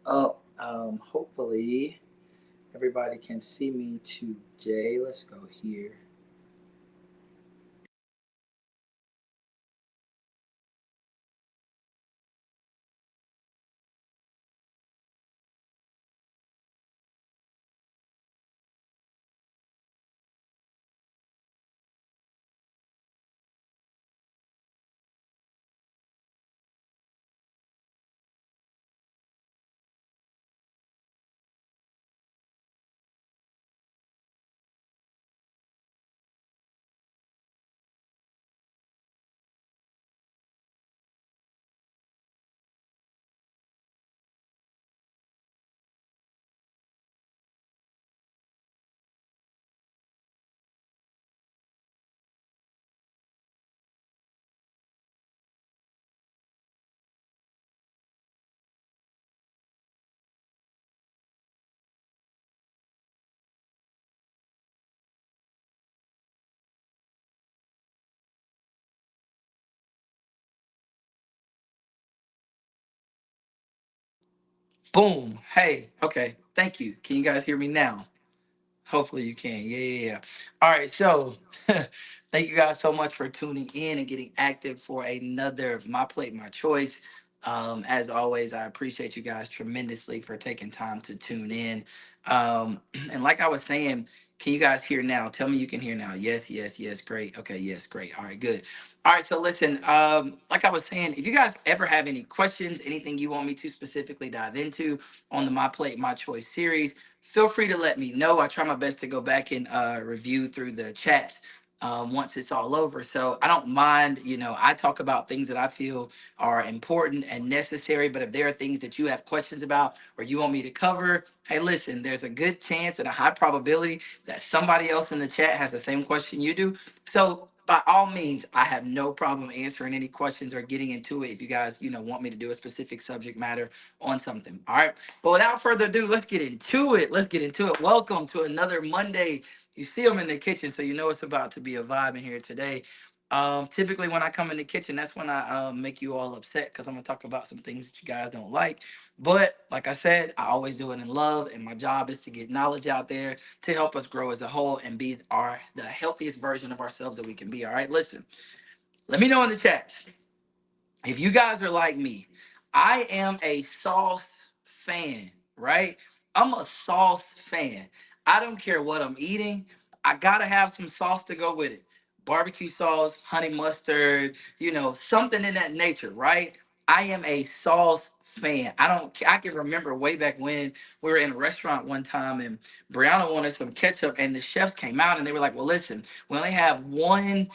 Hopefully everybody can see me today. Let's go here. Boom. Hey, okay. Thank you. Can you guys hear me now? Hopefully you can. Yeah. All right. So thank you guys so much for tuning in and getting active for another My Plate, My Choice. As always, I appreciate you guys tremendously for taking time to tune in. And like I was saying, can you guys hear now? Tell me you can hear now. Yes. Great. Okay. Yes. Great. All right. Good. All right. So listen, like I was saying, if you guys ever have any questions, anything you want me to specifically dive into on the My Plate, My Choice series, feel free to let me know. I try my best to go back and review through the chats once it's all over. So I don't mind, I talk about things that I feel are important and necessary. But if there are things that you have questions about or you want me to cover, hey, listen, there's a good chance and a high probability that somebody else in the chat has the same question you do. So by all means, I have no problem answering any questions or getting into it if you guys, want me to do a specific subject matter on something. All right. But without further ado, let's get into it. Let's get into it. Welcome to another Monday. You see them in the kitchen, so you know it's about to be a vibe in here today. Typically, when I come in the kitchen, that's when I make you all upset because I'm gonna talk about some things that you guys don't like. But like I said, I always do it in love, and my job is to get knowledge out there to help us grow as a whole and be the healthiest version of ourselves that we can be. All right, listen. Let me know in the chat if you guys are like me. I am a sauce fan, right? I'm a sauce fan. I don't care what I'm eating. I gotta have some sauce to go with it. Barbecue sauce, honey mustard, something in that nature, right? I am a sauce fan. I can remember way back when we were in a restaurant one time and Brianna wanted some ketchup and the chefs came out and they were like, well, listen, we only have one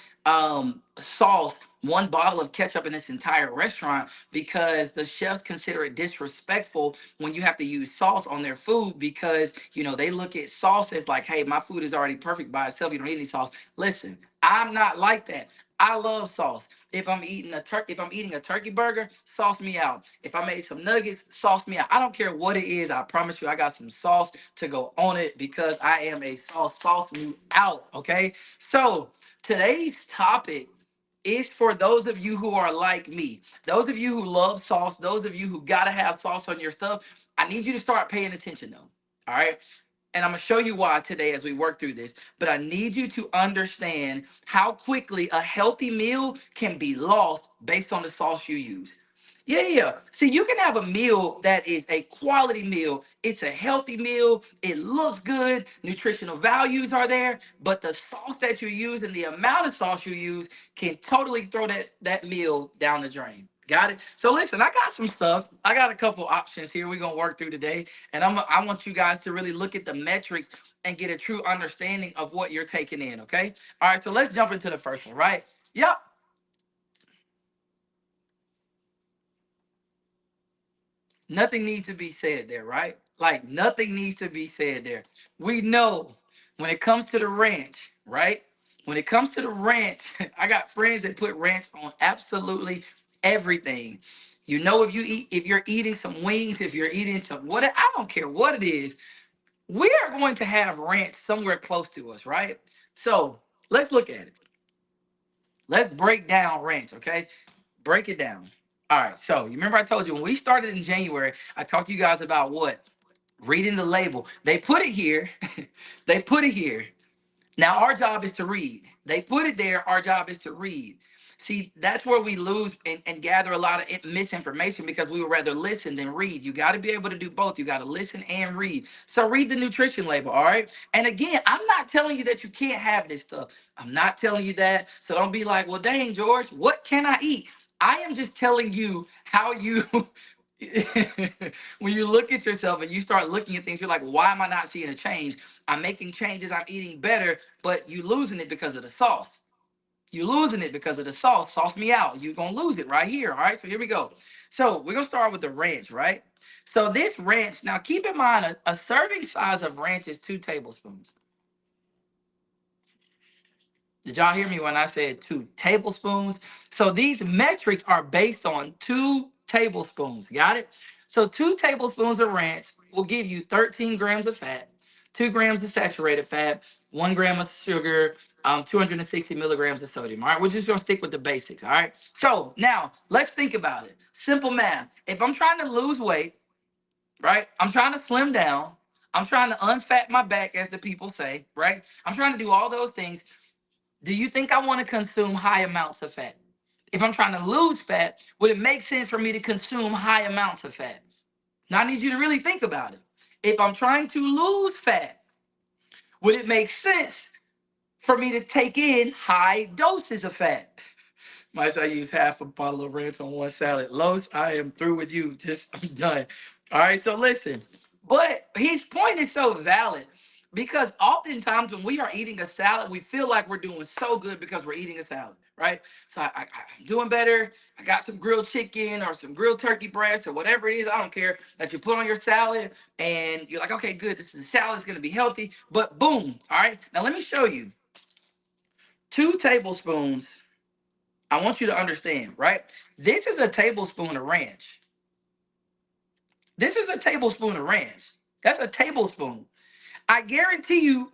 bottle of ketchup in this entire restaurant because the chefs consider it disrespectful when you have to use sauce on their food because they look at sauce as like, hey, my food is already perfect by itself, you don't need any sauce. Listen, I'm not like that. I love sauce. If I'm eating a turkey burger, sauce me out. If I made some nuggets, sauce me out. I don't care what it is. I promise you I got some sauce to go on it because I am a sauce me out, okay? So today's topic is for those of you who are like me, those of you who love sauce, those of you who gotta have sauce on your stuff. I need you to start paying attention though. All right. And I'm gonna show you why today as we work through this. But I need you to understand how quickly a healthy meal can be lost based on the sauce you use. Yeah. See, you can have a meal that is a quality meal. It's a healthy meal. It looks good. Nutritional values are there. But the sauce that you use and the amount of sauce you use can totally throw that meal down the drain. Got it? So listen, I got some stuff. I got a couple options here we're gonna work through today. And I want you guys to really look at the metrics and get a true understanding of what you're taking in. Okay. All right. So let's jump into the first one, right? Yep. Nothing needs to be said there, right? Like nothing needs to be said there. We know when it comes to the ranch, right? When it comes to the ranch, I got friends that put ranch on absolutely everything. If you're eating some wings, if you're eating some what I don't care what it is, we are going to have ranch somewhere close to us, right? So let's look at it. Let's break down ranch, okay? Break it down. All right. So you remember I told you when we started in January, I talked to you guys about what? Reading the label. They put it here. They put it here. Now our job is to read. They put it there. Our job is to read. See, that's where we lose and gather a lot of misinformation because we would rather listen than read. You got to be able to do both. You got to listen and read. So read the nutrition label, all right? And again, I'm not telling you that you can't have this stuff. I'm not telling you that. So don't be like, well, dang, George, what can I eat? I am just telling you how you when you look at yourself and you start looking at things, you're like, why am I not seeing a change? I'm making changes, I'm eating better, but you losing it because of the sauce. You losing it because of the sauce. Sauce me out. You're gonna lose it right here. All right. So here we go. So we're gonna start with the ranch, right? So this ranch, now keep in mind a serving size of ranch is 2 tablespoons. Did y'all hear me when I said 2 tablespoons? So these metrics are based on 2 tablespoons. Got it? So 2 tablespoons of ranch will give you 13 grams of fat, 2 grams of saturated fat, 1 gram of sugar, 260 milligrams of sodium. All right, we're just gonna stick with the basics. All right. So now let's think about it. Simple math. If I'm trying to lose weight, right? I'm trying to slim down. I'm trying to unfat my back, as the people say, right? I'm trying to do all those things. Do you think I want to consume high amounts of fat? If I'm trying to lose fat, would it make sense for me to consume high amounts of fat? Now I need you to really think about it. If I'm trying to lose fat, would it make sense for me to take in high doses of fat? Might I use half a bottle of ranch on one salad. Los, I am through with you. Just I'm done. All right, so listen. But his point is so valid because oftentimes when we are eating a salad, we feel like we're doing so good because we're eating a salad, right? So I'm doing better. I got some grilled chicken or some grilled turkey breast or whatever it is. I don't care that you put on your salad and you're like, okay, good. This is the salad. It's going to be healthy. But boom. All right. Now let me show you 2 tablespoons. I want you to understand, right? This is a tablespoon of ranch. This is a tablespoon of ranch. That's a tablespoon. I guarantee you,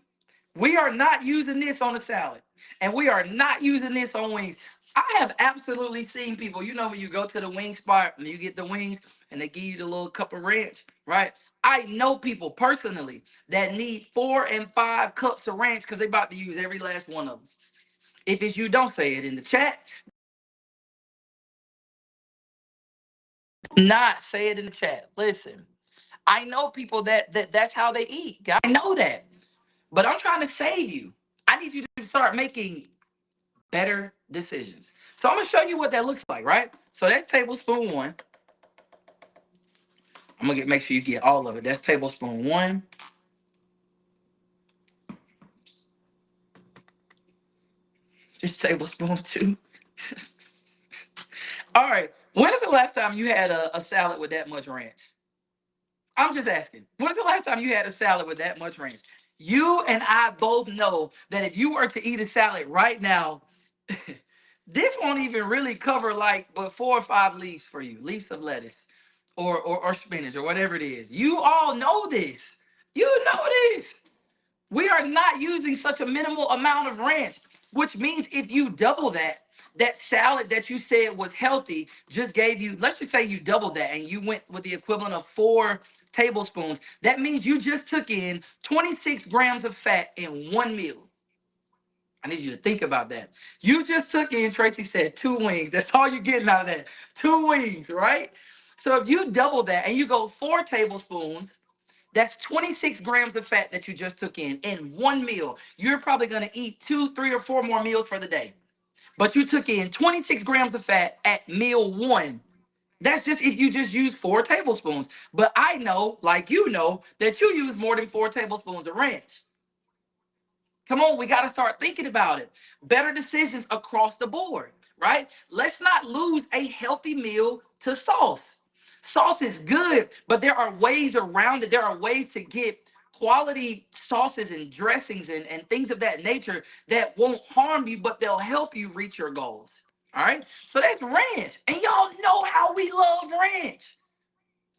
we are not using this on a salad, and we are not using this on wings. I have absolutely seen people, when you go to the wing spot and you get the wings and they give you the little cup of ranch, right? I know people personally that need 4 and 5 cups of ranch because they about to use every last one of them. If it's you, don't say it in the chat. Not say it in the chat. Listen, I know people that's how they eat. I know that. But I'm trying to save you. I need you to start making better decisions. So I'm gonna show you what that looks like, right? So that's tablespoon one. I'm gonna make sure you get all of it. That's tablespoon one. Just tablespoon two. All right. When is the last time you had a salad with that much ranch? I'm just asking. When's the last time you had a salad with that much ranch? You and I both know that if you were to eat a salad right now, this won't even really cover like but 4 or 5 leaves for you, leaves of lettuce or spinach or whatever it is. You all know this. You know this. We are not using such a minimal amount of ranch, which means if you double that, that salad that you said was healthy just gave you, let's just say you doubled that and you went with the equivalent of 4 tablespoons. That means you just took in 26 grams of fat in one meal. I need you to think about that. You just took in, Tracy said, 2 wings. That's all you're getting out of that. 2 wings, right? So if you double that and you go 4 tablespoons, that's 26 grams of fat that you just took in one meal. You're probably going to eat 2, 3, or 4 more meals for the day. But you took in 26 grams of fat at meal one. That's just if you just use 4 tablespoons. But I know, like you know, that you use more than 4 tablespoons of ranch. Come on, we got to start thinking about it. Better decisions across the board, right? Let's not lose a healthy meal to sauce. Sauce is good, but there are ways around it. There are ways to get quality sauces and dressings and things of that nature that won't harm you, but they'll help you reach your goals. All right. So that's ranch. And y'all know how we love ranch.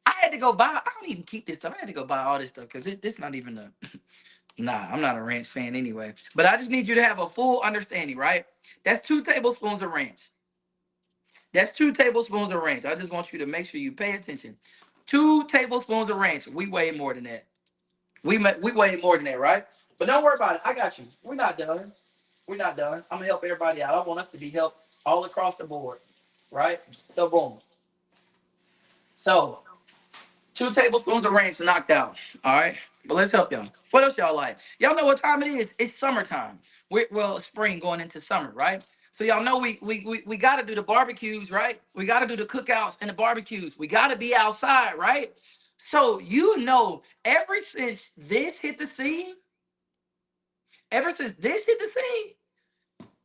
I had to go buy, I don't even keep this stuff. I had to go buy all this stuff because this not even a Nah, I'm not a ranch fan anyway. But I just need you to have a full understanding, right? That's 2 tablespoons of ranch. That's 2 tablespoons of ranch. I just want you to make sure you pay attention. 2 tablespoons of ranch. We weigh more than that. We weigh more than that, right? But don't worry about it. I got you. We're not done. We're not done. I'm gonna help everybody out. I want us to be helped all across the board, right? So boom. So 2 tablespoons of ranch knocked out. All right. But let's help y'all. What else y'all like? Y'all know what time it is? It's summertime. Well, it's spring going into summer, right? So y'all know we gotta do the barbecues, right? We gotta do the cookouts and the barbecues. We gotta be outside, right? So you know, ever since this hit the scene,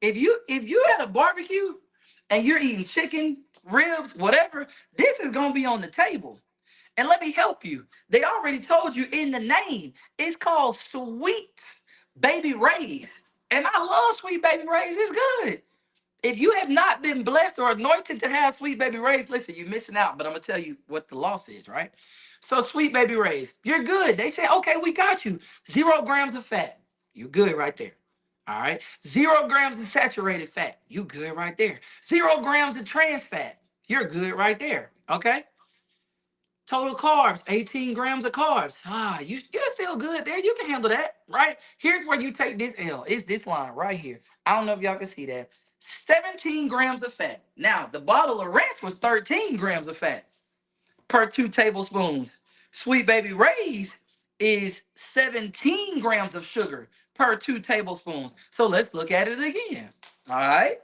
if you had a barbecue and you're eating chicken, ribs, whatever, this is gonna be on the table. And let me help you. They already told you in the name. It's called Sweet Baby Ray's. And I love Sweet Baby Ray's. It's good. If you have not been blessed or anointed to have Sweet Baby Ray's, listen, you're missing out. But I'm going to tell you what the loss is, right? So, Sweet Baby Ray's, you're good. They say, okay, we got you. 0 grams of fat. You're good right there. All right. 0 grams of saturated fat. You good right there. 0 grams of trans fat. You're good right there. Okay. Total carbs, 18 grams of carbs. You're still good there. You can handle that, right? Here's where you take this L. It's this line right here. I don't know if y'all can see that. 17 grams of fat. Now, the bottle of ranch was 13 grams of fat per 2 tablespoons. Sweet Baby Ray's is 17 grams of sugar per 2 tablespoons. So let's look at it again. All right.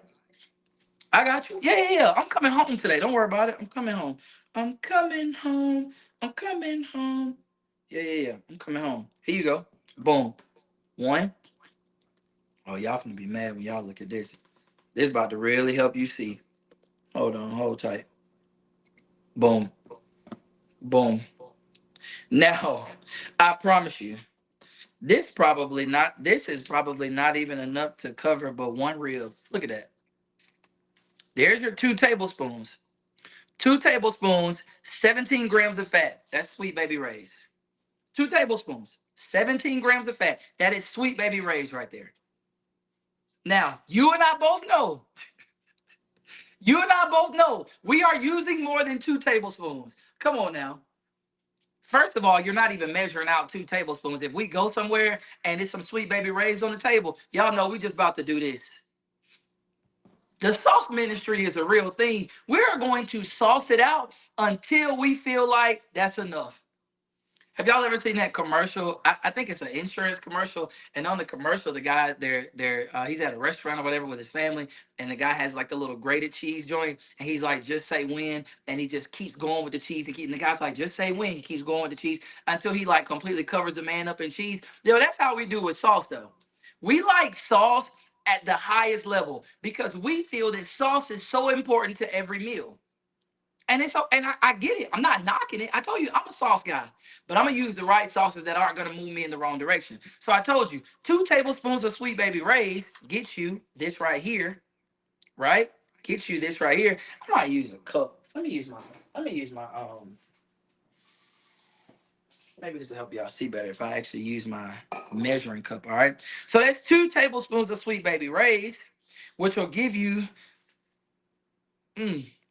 I got you. Yeah. I'm coming home today. Don't worry about it. I'm coming home. I'm coming home. I'm coming home. Yeah. I'm coming home. Here you go. Boom. One. Oh, y'all finna be mad when y'all look at this. This about to really help you see. Hold on. Hold tight. Boom. Boom. Now, I promise you, this is probably not even enough to cover but one rib. Look at that. There's your 2 tablespoons. 2 tablespoons, 17 grams of fat. That's Sweet Baby Ray's. 2 tablespoons, 17 grams of fat. That is Sweet Baby Ray's right there. Now, you and I both know we are using more than 2 tablespoons. Come on now. First of all, you're not even measuring out 2 tablespoons. If we go somewhere and there's some Sweet Baby Ray's on the table, y'all know we just about to do this. The sauce ministry is a real thing. We're going to sauce it out until we feel like that's enough. Have y'all ever seen that commercial? I think it's an insurance commercial, and on the commercial, the guy he's at a restaurant or whatever with his family, and the guy has like the little grated cheese joint, and he's like, "Just say when," and he just keeps going with the cheese, and the guy's like, "Just say when." He keeps going with the cheese until he like completely covers the man up in cheese. Yo, that's how we do with sauce, though. We like sauce at the highest level because we feel that sauce is so important to every meal. And I get it. I'm not knocking it. I told you I'm a sauce guy, but I'm gonna use the right sauces that aren't gonna move me in the wrong direction. So I told you 2 tablespoons of Sweet Baby Ray's get you this right here, right? Get you this right here. I might use a cup. Let me use my maybe this will help y'all see better if I actually use my measuring cup. All right. So that's 2 tablespoons of Sweet Baby Ray's, which will give you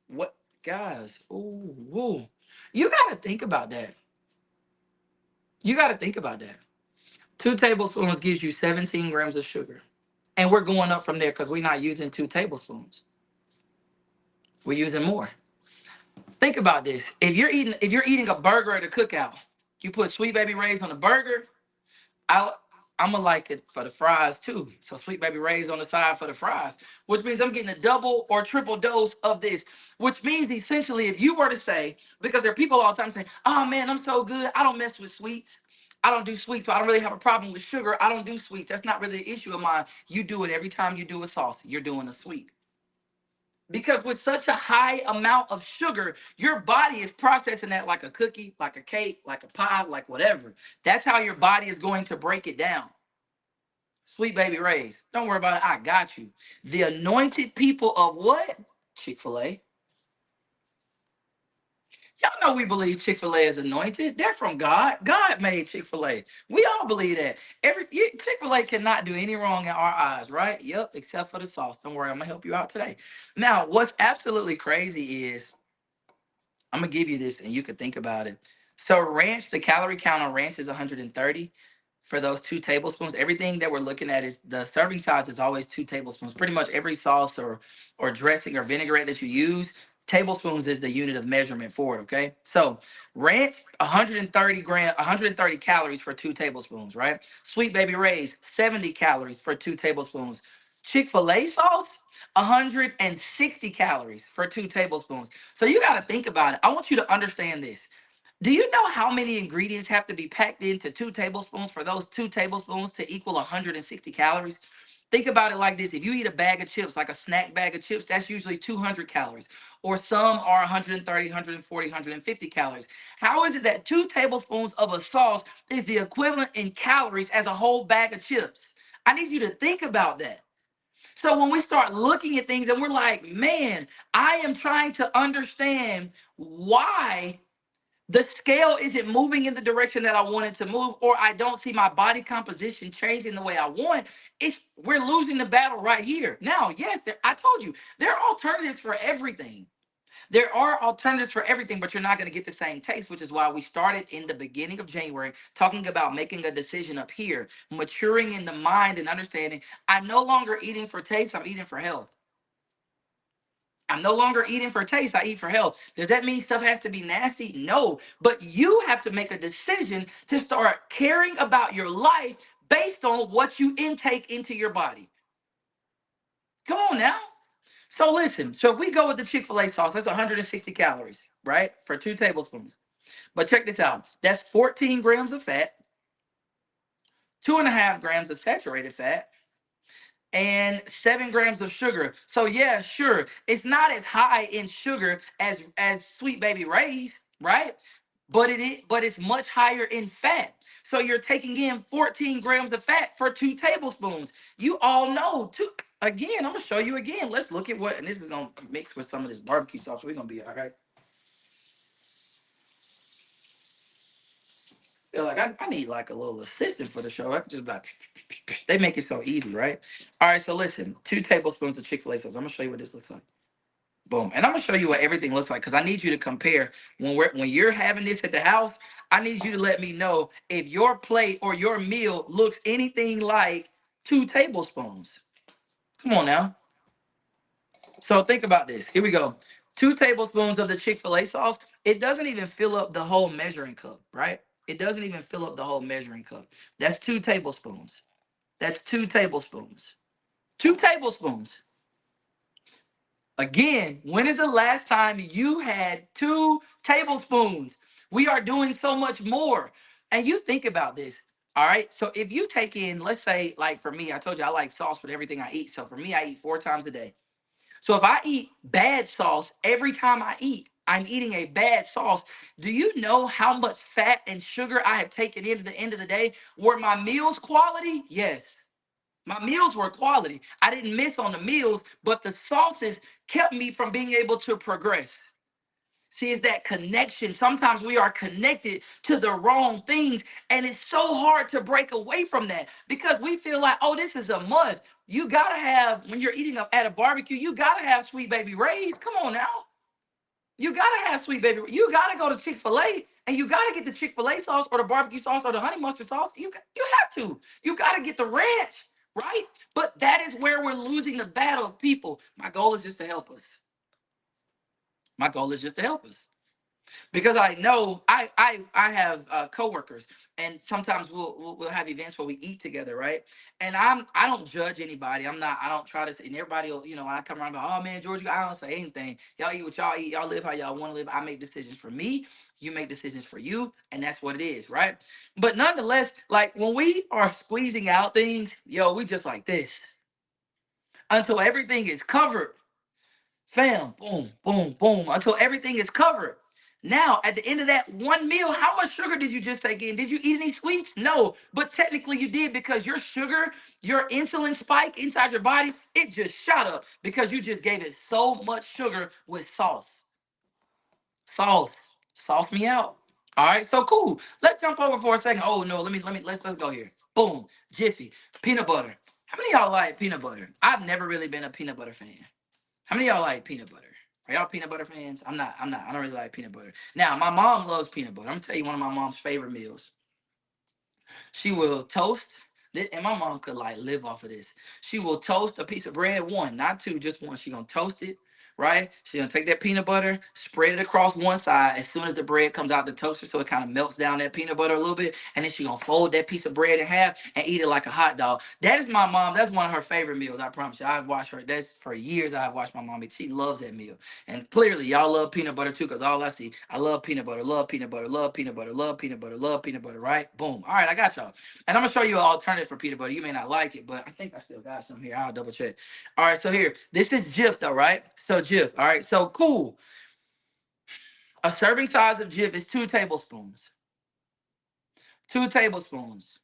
what guys. Ooh. You gotta think about that. You got to think about that. 2 tablespoons gives you 17 grams of sugar. And we're going up from there because we're not using 2 tablespoons. We're using more. Think about this. If you're eating a burger at a cookout, you put Sweet Baby Ray's on the burger, I I'm gonna like it for the fries too. So Sweet Baby Ray's on the side for the fries, which means I'm getting a double or triple dose of this. Which means essentially, if you were to say, because there are people all the time saying, "Oh man, I'm so good. I don't mess with sweets. I don't do sweets, so I don't really have a problem with sugar. I don't do sweets. That's not really an issue of mine." You do it every time you do a sauce. You're doing a sweet. Because with such a high amount of sugar, your body is processing that like a cookie, like a cake, like a pie, like whatever. That's how your body is going to break it down. Sweet Baby Ray's. Don't worry about it. I got you. The anointed people of what? Chick-fil-A. Y'all know we believe Chick-fil-A is anointed. They're from God. God made Chick-fil-A. We all believe that. Chick-fil-A cannot do any wrong in our eyes, right? Yep, except for the sauce. Don't worry, I'm gonna help you out today. Now, what's absolutely crazy is I'm gonna give you this and you could think about it. So ranch, the calorie count on ranch is 130 for those 2 tablespoons. Everything that we're looking at is the serving size is always 2 tablespoons. Pretty much every sauce or dressing or vinaigrette that you use, tablespoons is the unit of measurement for it. Okay, so ranch 130 calories for 2 tablespoons, right? Sweet Baby Ray's 70 calories for 2 tablespoons. Chick-fil-A sauce 160 calories for 2 tablespoons. So you got to think about it. I want you to understand this. Do you know how many ingredients have to be packed into 2 tablespoons for those 2 tablespoons to equal 160 calories? Think about it like this. If you eat a bag of chips, like a snack bag of chips, that's usually 200 calories. Or some are 130, 140, 150 calories. How is it that 2 tablespoons of a sauce is the equivalent in calories as a whole bag of chips? I need you to think about that. So when we start looking at things and we're like, man, I am trying to understand why the scale isn't moving in the direction that I want it to move, or I don't see my body composition changing the way I want, we're losing the battle right here. Now, yes, I told you, there are alternatives for everything. There are alternatives for everything, but you're not going to get the same taste, which is why we started in the beginning of January talking about making a decision up here, maturing in the mind and understanding I'm no longer eating for taste, I'm eating for health. I'm no longer eating for taste, I eat for health. Does that mean stuff has to be nasty? No, but you have to make a decision to start caring about your life based on what you intake into your body. Come on now. So listen, so if we go with the Chick-fil-A sauce, that's 160 calories, right? For 2 tablespoons. But check this out. That's 14 grams of fat, 2.5 grams of saturated fat, and 7 grams of sugar. So yeah, sure, it's not as high in sugar as Sweet Baby Ray's, right? But it's much higher in fat. So you're taking in 14 grams of fat for 2 tablespoons. You all know. Again, I'm gonna show you again. Let's look at what, and this is gonna mix with some of this barbecue sauce. We're gonna be all right. Feel like I need like a little assistant for the show. I could just like they make it so easy, right? All right, so listen, 2 tablespoons of Chick-fil-A sauce. I'm gonna show you what this looks like. Boom. And I'm gonna show you what everything looks like because I need you to compare when you're having this at the house. I need you to let me know if your plate or your meal looks anything like 2 tablespoons. Come on now. So think about this. Here we go. 2 tablespoons of the Chick-fil-A sauce. It doesn't even fill up the whole measuring cup, right? It doesn't even fill up the whole measuring cup. That's 2 tablespoons. That's 2 tablespoons. 2 tablespoons. Again, when is the last time you had 2 tablespoons? We are doing so much more. And you think about this. All right. So if you take in, let's say, like for me, I told you I like sauce with everything I eat. So for me, I eat 4 times a day. So if I eat bad sauce every time I eat, I'm eating a bad sauce. Do you know how much fat and sugar I have taken into the end of the day? Were my meals quality? Yes. My meals were quality. I didn't miss on the meals, but the sauces kept me from being able to progress. See, it's that connection. Sometimes we are connected to the wrong things, and it's so hard to break away from that because we feel like, oh, this is a must. You gotta have, when you're eating at a barbecue, you gotta have Sweet Baby Ray's. Come on now. You gotta have Sweet Baby. You gotta go to Chick-fil-A and you gotta get the Chick-fil-A sauce or the barbecue sauce or the honey mustard sauce. You have to. You gotta get the ranch, right? But that is where we're losing the battle of people. My goal is just to help us. My goal is just to help us. Because I know I have coworkers, and sometimes we'll have events where we eat together, right? And I don't judge anybody. I don't try to say. And everybody will, when I come around, about, oh man, George, I don't say anything. Y'all eat what y'all eat. Y'all live how y'all want to live. I make decisions for me. You make decisions for you, and that's what it is, right? But nonetheless, like when we are squeezing out things, we just like this until everything is covered. Fam, boom, boom, boom, until everything is covered. Now, at the end of that one meal, how much sugar did you just take in? Did you eat any sweets? No, but technically you did because your sugar, your insulin spike inside your body, it just shot up because you just gave it so much sugar with sauce. Sauce. Sauce me out. All right, so cool. Let's jump over for a second. Oh no, let's go here. Boom, Jiffy, peanut butter. How many of y'all like peanut butter? I've never really been a peanut butter fan. How many of y'all like peanut butter? Are y'all peanut butter fans? I'm not. I don't really like peanut butter. Now, my mom loves peanut butter. I'm gonna tell you one of my mom's favorite meals. She will toast, and my mom could like live off of this. She will toast a piece of bread, one, not two, just one. She gonna toast it, right? She gonna take that peanut butter, spread it across one side as soon as the bread comes out the toaster, so it kind of melts down that peanut butter a little bit, and then she gonna fold that piece of bread in half and eat it like a hot dog. That is my mom. That's one of her favorite meals. I promise you. I've watched her. That's for years. I've watched my mom eat. She loves that meal, and clearly y'all love peanut butter too, cause all I see, I love peanut butter, love peanut butter, love peanut butter, love peanut butter, love peanut butter. Right? Boom. All right, I got y'all. And I'm gonna show you an alternative for peanut butter. You may not like it, but I think I still got some here. I'll double check. All right, so here, this is Jif though, right? So Jif, all right, so cool. A serving size of Jif is 2 tablespoons. 2 tablespoons.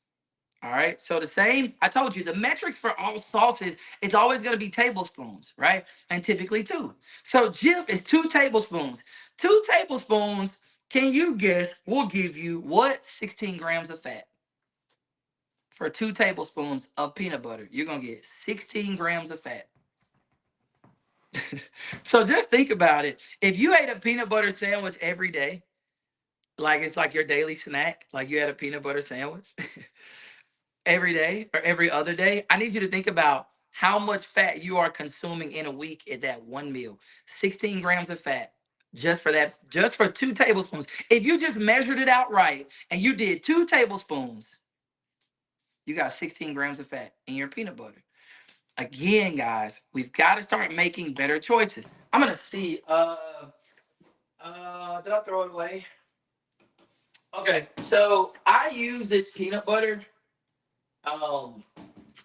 All right. So the same, I told you the metrics for all sauces, it's always going to be tablespoons, right? And typically two. So Jif is 2 tablespoons. 2 tablespoons, can you guess, will give you what? 16 grams of fat. For 2 tablespoons of peanut butter, you're going to get 16 grams of fat. So just think about it. If you ate a peanut butter sandwich every day, like it's like your daily snack, like you had a peanut butter sandwich every day or every other day, I need you to think about how much fat you are consuming in a week at that one meal. 16 grams of fat just for that, just for 2 tablespoons. If you just measured it out right and you did 2 tablespoons, you got 16 grams of fat in your peanut butter. Again, guys, we've got to start making better choices. I'm gonna see. Did I throw it away? Okay, so I use this peanut butter. Um,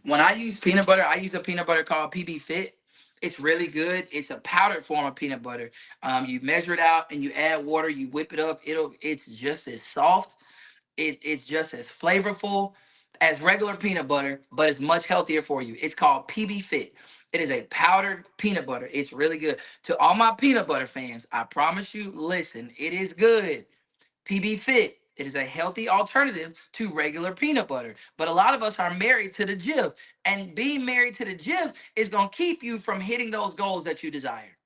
when I use peanut butter, I use a peanut butter called PB Fit. It's really good. It's a powdered form of peanut butter. You measure it out and you add water. You whip it up. It's just as soft. It's just as flavorful as regular peanut butter, but it's much healthier for you. It's called PB Fit. It is a powdered peanut butter. It's really good. To all my peanut butter fans, I promise you, listen, it is good. PB Fit. It is a healthy alternative to regular peanut butter. But a lot of us are married to the Jif, and being married to the Jif is going to keep you from hitting those goals that you desire.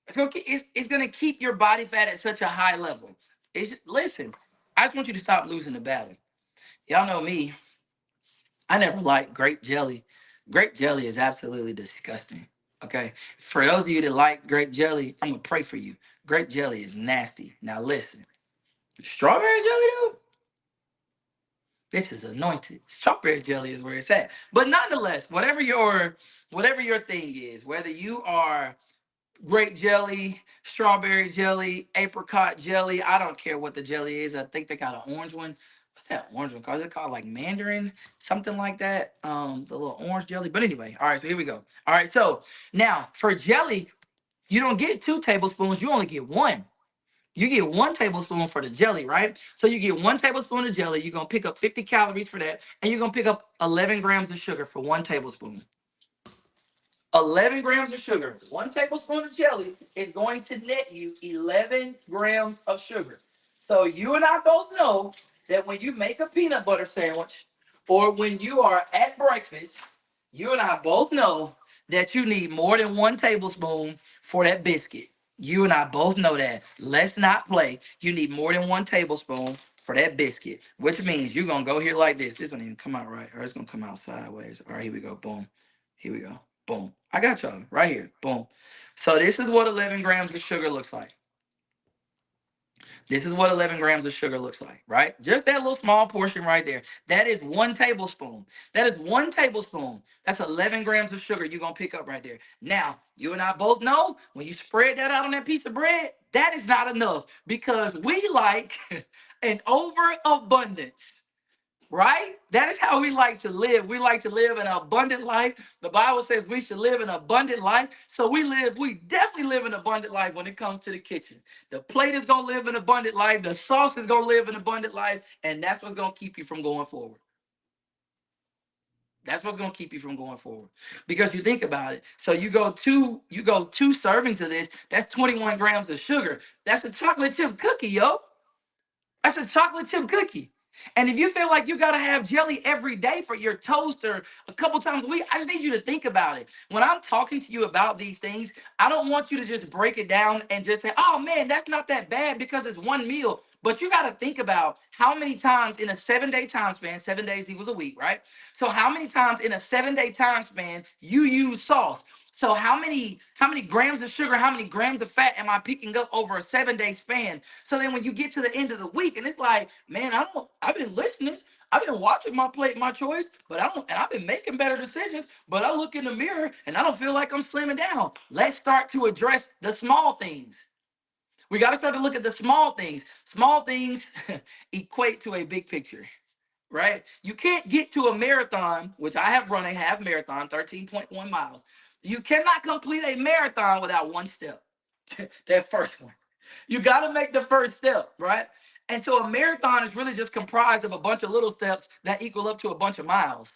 It's gonna keep your body fat at such a high level. Listen, I just want you to stop losing the battle. Y'all know me. I never liked grape jelly. Grape jelly is absolutely disgusting. Okay, for those of you that like grape jelly, I'm gonna pray for you. Grape jelly is nasty. Now listen, strawberry jelly though, this is anointed. Strawberry jelly is where it's at. But nonetheless, whatever your thing is, whether you are grape jelly, strawberry jelly, apricot jelly. I don't care what the jelly is. I think they got an orange one. What's that orange one called? Is it called like mandarin? Something like that. The little orange jelly. But anyway, all right, so here we go. All right, so now for jelly, you don't get 2 tablespoons, you only get one. You get 1 tablespoon for the jelly, right? So you get 1 tablespoon of jelly. You're gonna pick up 50 calories for that, and you're gonna pick up 11 grams of sugar for 1 tablespoon. 11 grams of sugar. 1 tablespoon of jelly is going to net you 11 grams of sugar. So you and I both know that when you make a peanut butter sandwich or when you are at breakfast, you and I both know that you need more than 1 tablespoon for that biscuit. You and I both know that. Let's not play. You need more than 1 tablespoon for that biscuit, which means you're going to go here like this. This don't even come out right, or it's going to come out sideways. All right, here we go. Boom. Here we go. Boom. I got y'all right here. Boom. So this is what 11 grams of sugar looks like. This is what 11 grams of sugar looks like, right? Just that little small portion right there. That is 1 tablespoon. That is 1 tablespoon. That's 11 grams of sugar you're going to pick up right there. Now, you and I both know when you spread that out on that piece of bread, that is not enough because we like an overabundance. Right? That is how we like to live. We like to live an abundant life. The Bible says we should live an abundant life. So we definitely live an abundant life when it comes to the kitchen. The plate is going to live an abundant life. The sauce is going to live an abundant life. And that's what's going to keep you from going forward. That's what's gonna keep you from going forward. Because you think about it. So you go two servings of this, that's 21 grams of sugar. That's a chocolate chip cookie, yo. That's a chocolate chip cookie. And if you feel like you gotta have jelly every day for your toast or a couple times a week, I just need you to think about it. When I'm talking to you about these things, I don't want you to just break it down and just say, oh man, that's not that bad because it's one meal. But you gotta think about how many times in a 7 day time span, 7 days equals a week, right? So how many times in a 7 day time span you use sauce? So how many grams of sugar, how many grams of fat am I picking up over a 7 day span? So then when you get to the end of the week and it's like, man, I've been listening, I've been watching my plate, my choice, but I don't, and I've been making better decisions, but I look in the mirror and I don't feel like I'm slimming down. Let's start to address the small things. We got to start to look at the small things. Small things equate to a big picture, right? You can't get to a marathon, which I have run a half marathon, 13.1 miles. You cannot complete a marathon without one step. That first one. You got to make the first step, right? And so a marathon is really just comprised of a bunch of little steps that equal up to a bunch of miles.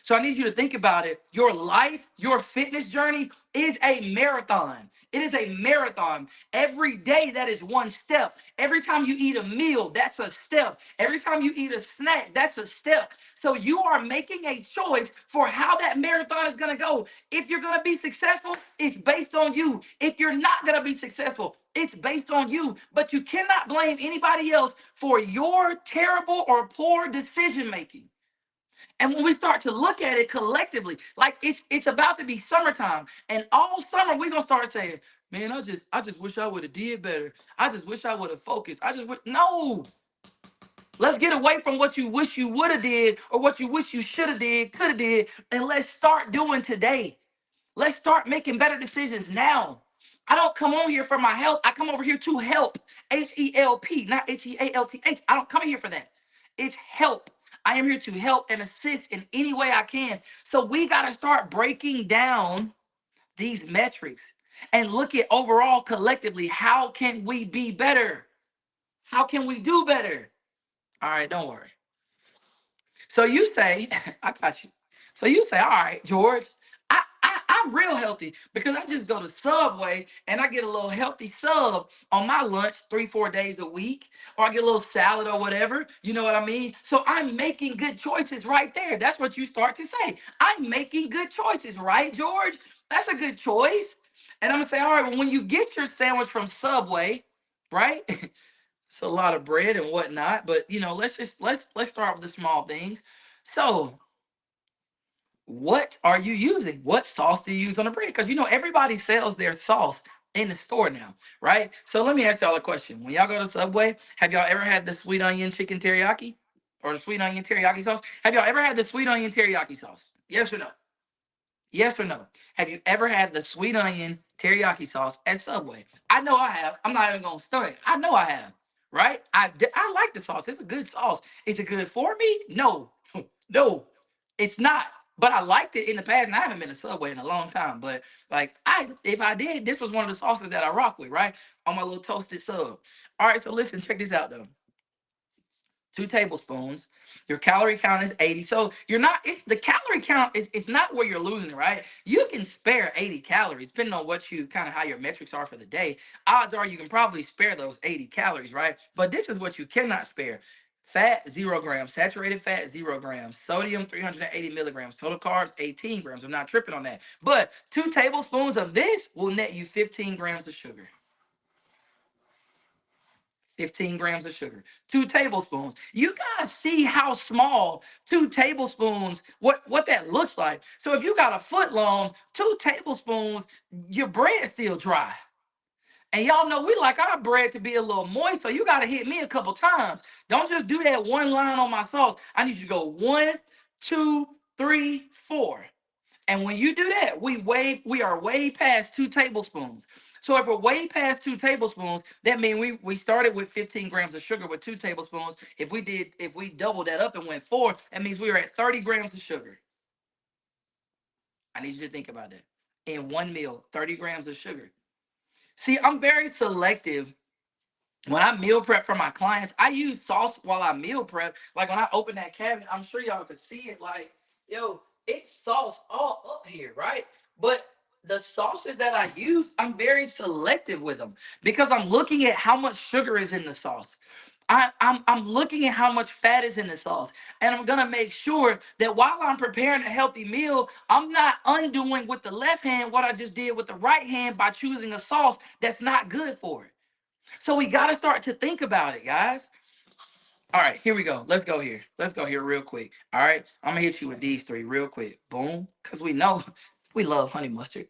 So I need you to think about it. Your life, your fitness journey is a marathon. It is a marathon. Every day, that is one step. Every time you eat a meal, that's a step. Every time you eat a snack, that's a step. So you are making a choice for how that marathon is going to go. If you're going to be successful, it's based on you. If you're not going to be successful, it's based on you. But you cannot blame anybody else for your terrible or poor decision making. And when we start to look at it collectively, like it's about to be summertime, and all summer we're gonna start saying, "Man, I just wish I would have did better. I just wish I would have focused. I just would no. Let's get away from what you wish you would have did or what you wish you should have did, could have did, and let's start doing today. Let's start making better decisions now. I don't come on here for my health. I come over here to help. HELP, not HEALTH. I don't come here for that. It's help. I am here to help and assist in any way I can. So we got to start breaking down these metrics and look at overall collectively, how can we be better? How can we do better? All right, don't worry. So you say, I got you. So you say, all right, George, I'm real healthy because I just go to Subway and I get a little healthy sub on my lunch 3, 4 days a week, or I get a little salad or whatever. You know what I mean? So I'm making good choices right there. That's what you start to say. I'm making good choices, right, George? That's a good choice. And I'm gonna say, all right, well, when you get your sandwich from Subway, right? It's a lot of bread and whatnot, but let's start with the small things. So, what are you using? What sauce do you use on the bread? Because everybody sells their sauce in the store now, right? So let me ask y'all a question. When y'all go to Subway, have y'all ever had the sweet onion chicken teriyaki or the sweet onion teriyaki sauce? Have y'all ever had the sweet onion teriyaki sauce? Yes or no? Yes or no? Have you ever had the sweet onion teriyaki sauce at Subway? I know I have. I'm not even gonna stunt it. I know I have. Right? I like the sauce. It's a good sauce. Is it good for me? No, no, it's not. But I liked it in the past, and I haven't been to Subway in a long time. But like, if I did, this was one of the sauces that I rock with, right? On my little toasted sub. All right, so listen, check this out though. 2 tablespoons. Your calorie count is 80. So you're not, it's the calorie count is it's not where you're losing it, right? You can spare 80 calories, depending on what you kind of how your metrics are for the day. Odds are you can probably spare those 80 calories, right? But this is what you cannot spare. Fat, 0 grams. Saturated fat, 0 grams. Sodium, 380 milligrams. Total carbs, 18 grams. I'm not tripping on that. But 2 tablespoons of this will net you 15 grams of sugar. 15 grams of sugar, 2 tablespoons. You guys see how small 2 tablespoons, what that looks like. So if you got a foot long, 2 tablespoons, your bread still dry. And y'all know we like our bread to be a little moist, so you got to hit me a couple times. Don't just do that one line on my sauce. I need you to go 1, 2, 3, 4. And when you do that, we are way past 2 tablespoons. So if we're way past 2 tablespoons, that means we started with 15 grams of sugar with 2 tablespoons. If we doubled that up and went 4, that means we were at 30 grams of sugar. I need you to think about that. In one meal, 30 grams of sugar. See, I'm very selective when I meal prep for my clients. I use sauce while I meal prep. Like when I open that cabinet, I'm sure y'all could see it. Like, yo, it's sauce all up here, right? But the sauces that I use, I'm very selective with them because I'm looking at how much sugar is in the sauce. I'm looking at how much fat is in the sauce, and I'm gonna make sure that while I'm preparing a healthy meal, I'm not undoing with the left hand what I just did with the right hand by choosing a sauce that's not good for it. So we gotta start to think about it, guys. All right, here we go. Let's go here. Let's go here real quick. All right, I'm gonna hit you with these three real quick. Boom, because we know we love honey mustard.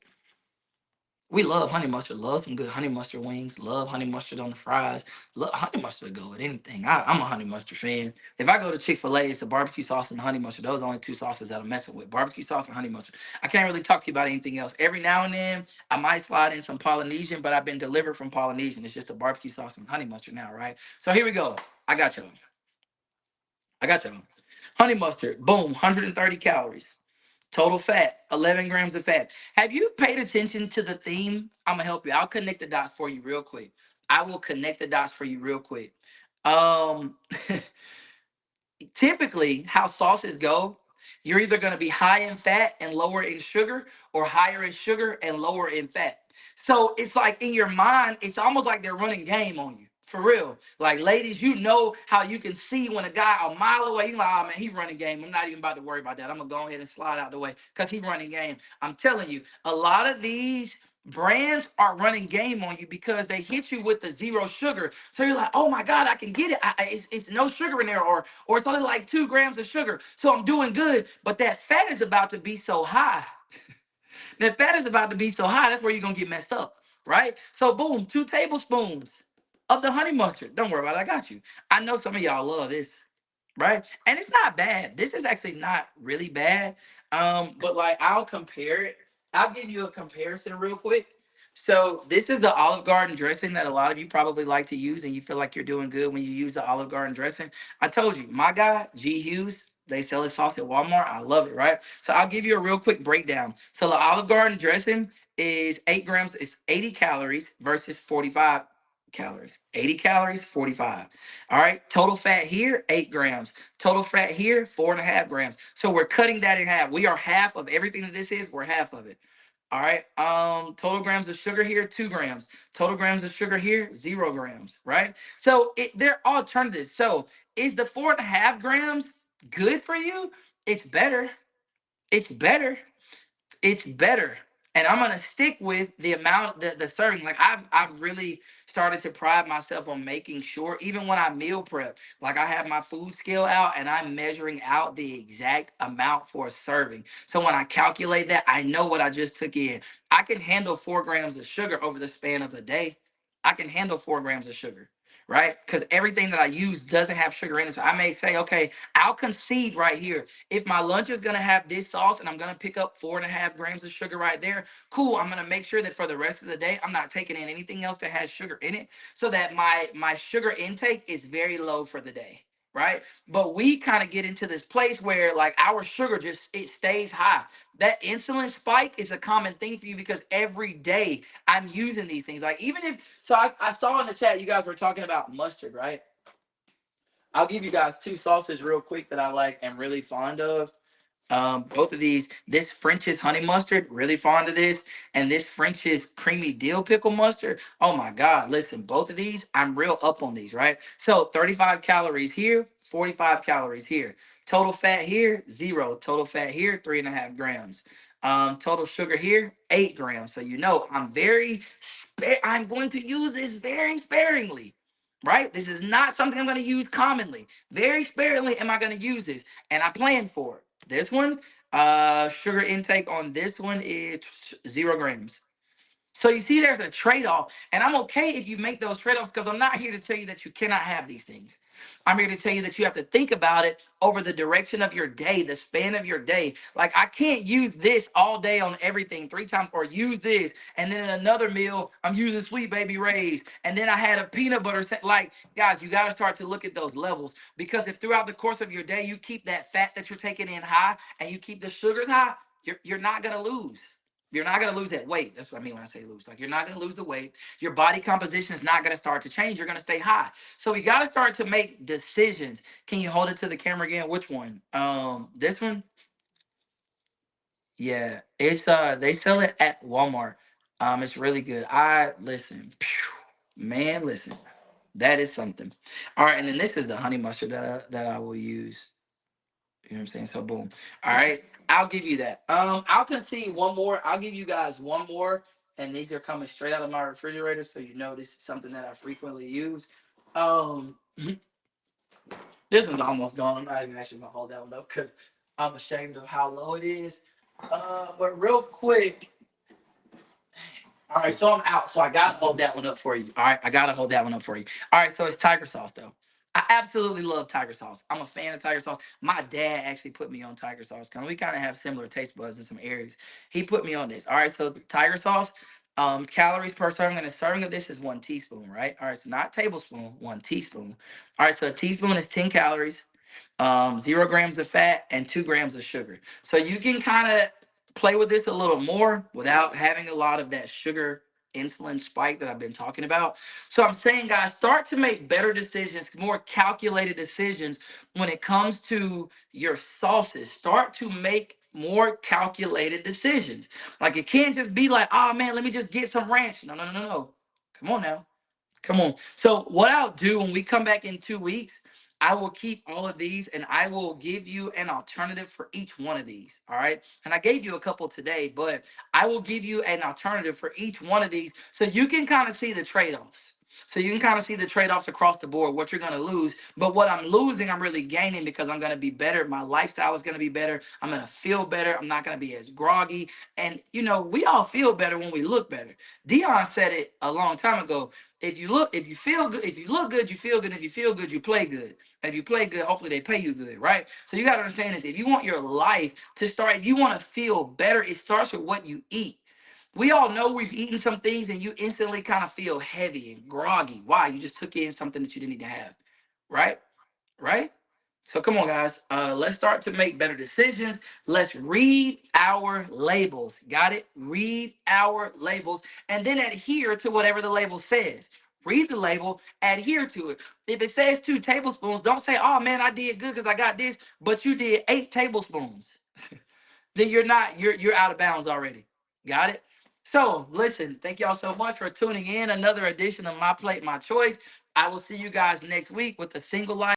We love honey mustard. Love some good honey mustard wings. Love honey mustard on the fries. Love honey mustard to go with anything. I'm a honey mustard fan. If I go to Chick-fil-A, it's the barbecue sauce and the honey mustard. Those are the only two sauces that I'm messing with. Barbecue sauce and honey mustard. I can't really talk to you about anything else. Every now and then, I might slide in some Polynesian, but I've been delivered from Polynesian. It's just the barbecue sauce and honey mustard now, right? So here we go. I got you. I got you. Honey mustard, boom, 130 calories. Total fat, 11 grams of fat. Have you paid attention to the theme? I'm gonna help you. I'll connect the dots for you real quick. I will connect the dots for you real quick. Um, Typically how sauces go, you're either going to be high in fat and lower in sugar, or higher in sugar and lower in fat. So it's like in your mind, it's almost like they're running game on you. For real. Like, ladies, you know how you can see when a guy a mile away, you're like, oh man, he's running game. I'm not even about to worry about that. I'm gonna go ahead and slide out the way because he's running game. I'm telling you, a lot of these brands are running game on you because they hit you with the zero sugar. So you're like, oh my God, I can get it. It's no sugar in there, or it's only like 2 grams of sugar. So I'm doing good. But that fat is about to be so high. That fat is about to be so high, that's where you're gonna get messed up, right? So boom, 2 tablespoons of the honey mustard. Don't worry about it, I got you. I know some of y'all love this, right? And it's not bad. This is actually not really bad. But like I'll compare it. I'll give you a comparison real quick. So this is the Olive Garden dressing that a lot of you probably like to use, and you feel like you're doing good when you use the Olive Garden dressing. I told you, my guy, G Hughes, they sell his sauce at Walmart. I love it, right? So I'll give you a real quick breakdown. So the Olive Garden dressing is 8 grams, it's 80 calories versus 45 calories. 80 calories, 45. All right. Total fat here, 8 grams. Total fat here, 4.5 grams. So we're cutting that in half. We are half of everything that this is, we're half of it. All right. Total grams of sugar here, 2 grams. Total grams of sugar here, 0 grams. Right. So they're alternatives. So is the 4.5 grams good for you? It's better. It's better. It's better. And I'm gonna stick with the amount, the serving. Like I've really started to pride myself on making sure, even when I meal prep, like I have my food scale out and I'm measuring out the exact amount for a serving. So when I calculate that, I know what I just took in. I can handle 4 grams of sugar over the span of a day. I can handle 4 grams of sugar, right? Because everything that I use doesn't have sugar in it. So I may say, okay, I'll concede right here. If my lunch is gonna have this sauce and I'm gonna pick up 4.5 grams of sugar right there, cool. I'm gonna make sure that for the rest of the day, I'm not taking in anything else that has sugar in it, so that my sugar intake is very low for the day. Right. But we kind of get into this place where like our sugar just it stays high. That insulin spike is a common thing for you because every day I'm using these things. Like even if so I saw in the chat you guys were talking about mustard, right? I'll give you guys two sauces real quick that I like and really fond of. Both of these, this French's honey mustard, really fond of this, and this French's creamy dill pickle mustard. Oh my God, listen, both of these, I'm real up on these, right? So 35 calories here, 45 calories here. Total fat here, 0. Total fat here, 3.5 grams. Total sugar here, 8 grams. So you know I'm going to use this very sparingly. Right? This is not something I'm going to use commonly. Very sparingly am I going to use this, and I plan for it. This one, sugar intake on this one is 0 grams. So you see, there's a trade-off, and I'm okay if you make those trade-offs because I'm not here to tell you that you cannot have these things. I'm here to tell you that you have to think about it over the direction of your day, the span of your day. Like I can't use this all day on everything 3 times, or use this, and then in another meal I'm using Sweet Baby Ray's, and then I had a peanut butter. Like guys, you got to start to look at those levels because if throughout the course of your day you keep that fat that you're taking in high and you keep the sugars high, you're not gonna lose. You're not going to lose that weight. That's what I mean when I say lose. Like you're not going to lose the weight. Your body composition is not going to start to change. You're going to stay high. So we got to start to make decisions. Can you hold it to the camera again? Which one? This one? Yeah, it's they sell it at Walmart. It's really good. I listen, man, listen. That is something. All right, and then this is the honey mustard that I will use. You know what I'm saying? So boom. All right, I'll give you that. I'll concede one more. I'll give you guys one more, and these are coming straight out of my refrigerator, so you know this is something that I frequently use. Um, this one's almost gone. I'm not even actually gonna hold that one up because I'm ashamed of how low it is. But real quick, all right, so I'm out. So I gotta hold that one up for you. All right, I gotta hold that one up for you. All right, so it's tiger sauce though. I absolutely love tiger sauce. I'm a fan of tiger sauce. My dad actually put me on tiger sauce. Cause we kind of have similar taste buds in some areas. He put me on this. All right, so tiger sauce. Calories per serving, and a serving of this is 1 teaspoon, right? All right, so not tablespoon, 1 teaspoon. All right, so a teaspoon is 10 calories, 0 grams of fat, and 2 grams of sugar. So you can kind of play with this a little more without having a lot of that sugar insulin spike that I've been talking about. So I'm saying, guys, start to make better decisions, more calculated decisions when it comes to your sauces. Start to make more calculated decisions. Like it can't just be like, oh man, let me just get some ranch. No, no, no, no, no. Come on now. Come on. So what I'll do when we come back in 2 weeks, I will keep all of these and I will give you an alternative for each one of these. All right. And I gave you a couple today, but I will give you an alternative for each one of these so you can kind of see the trade-offs. So you can kind of see the trade-offs across the board, what you're going to lose. But what I'm losing, I'm really gaining because I'm going to be better. My lifestyle is going to be better. I'm going to feel better. I'm not going to be as groggy. And, we all feel better when we look better. Dion said it a long time ago. If you feel good, if you look good, you feel good. If you feel good, you play good. And if you play good, hopefully they pay you good, right? So you got to understand this. If you want your life to start, if you want to feel better, it starts with what you eat. We all know we've eaten some things and you instantly kind of feel heavy and groggy. Why? You just took in something that you didn't need to have, right? Right? So come on, guys. Let's start to make better decisions. Let's read our labels. Got it? Read our labels and then adhere to whatever the label says. Read the label, adhere to it. If it says 2 tablespoons, don't say, oh man, I did good because I got this, but you did 8 tablespoons. Then you're out of bounds already. Got it? So listen, thank y'all so much for tuning in. Another edition of My Plate, My Choice. I will see you guys next week with a single life.